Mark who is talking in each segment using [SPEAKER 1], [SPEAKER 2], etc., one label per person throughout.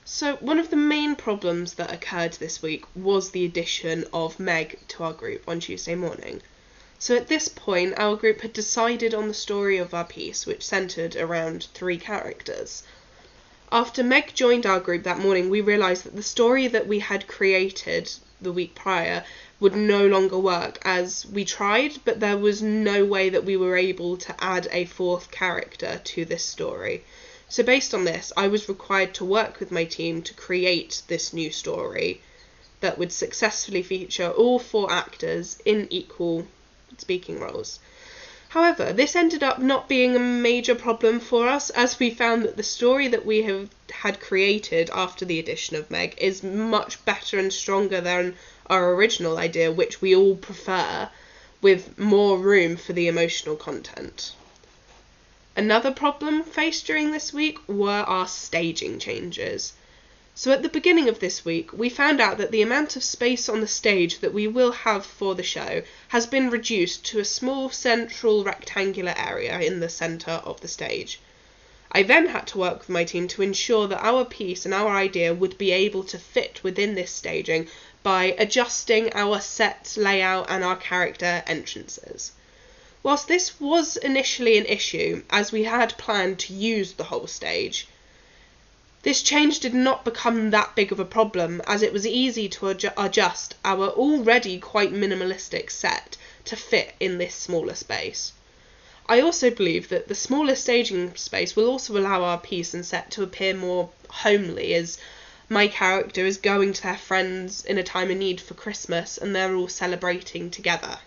[SPEAKER 1] So one of the main problems that occurred this week was the addition of Meg to our group on Tuesday morning. So at this point, our group had decided on the story of our piece, which centred around 3 characters. After Meg joined our group that morning, we realised that the story that we had created the week prior would no longer work, as we tried, but there was no way that we were able to add a 4th character to this story. So based on this, I was required to work with my team to create this new story that would successfully feature all 4 actors in equal speaking roles. However, this ended up not being a major problem for us, as we found that the story that we had created after the addition of Meg is much better and stronger than our original idea, which we all prefer, with more room for the emotional content. Another problem faced during this week were our staging changes. So at the beginning of this week, we found out that the amount of space on the stage that we will have for the show has been reduced to a small central rectangular area in the centre of the stage. I then had to work with my team to ensure that our piece and our idea would be able to fit within this staging by adjusting our set layout and our character entrances. Whilst this was initially an issue, as we had planned to use the whole stage, this change did not become that big of a problem, as it was easy to adjust our already quite minimalistic set to fit in this smaller space. I also believe that the smaller staging space will also allow our piece and set to appear more homely, as my character is going to their friends in a time of need for Christmas and they're all celebrating together.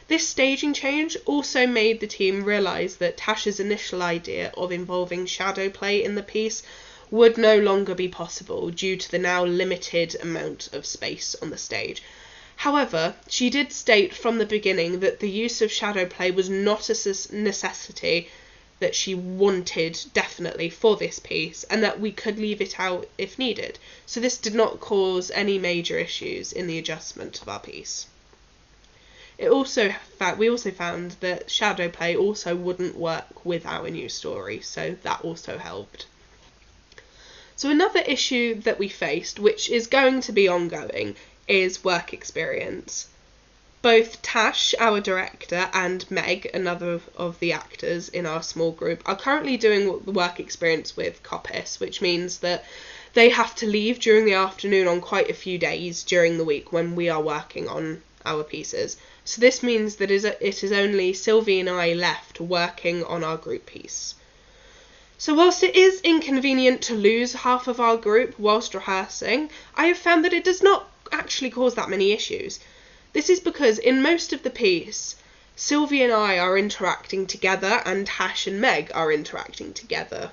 [SPEAKER 1] This staging change also made the team realise that Tash's initial idea of involving shadow play in the piece would no longer be possible due to the now limited amount of space on the stage. However, she did state from the beginning that the use of shadow play was not a necessity that she wanted definitely for this piece, and that we could leave it out if needed. So this did not cause any major issues in the adjustment of our piece. We also found that shadow play also wouldn't work with our new story, so that also helped. So another issue that we faced, which is going to be ongoing, is work experience. Both Tash, our director, and Meg, another of the actors in our small group, are currently doing the work experience with Coppice, which means that they have to leave during the afternoon on quite a few days during the week when we are working on our pieces. So this means that it is only Sylvie and I left working on our group piece. So whilst it is inconvenient to lose half of our group whilst rehearsing, I have found that it does not actually cause that many issues. This is because in most of the piece, Sylvie and I are interacting together and Tash and Meg are interacting together.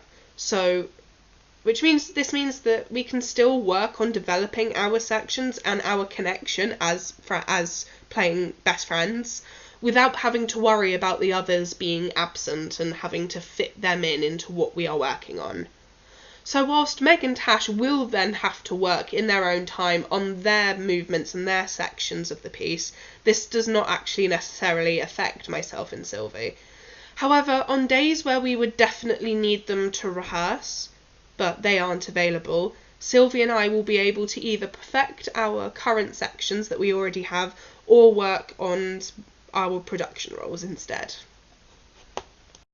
[SPEAKER 1] Which means that we can still work on developing our sections and our connection as playing best friends, without having to worry about the others being absent and having to fit them into what we are working on. So whilst Meg and Tash will then have to work in their own time on their movements and their sections of the piece, this does not actually necessarily affect myself and Sylvie. However, on days where we would definitely need them to rehearse, but they aren't available, Sylvie and I will be able to either perfect our current sections that we already have, or work on our production roles instead.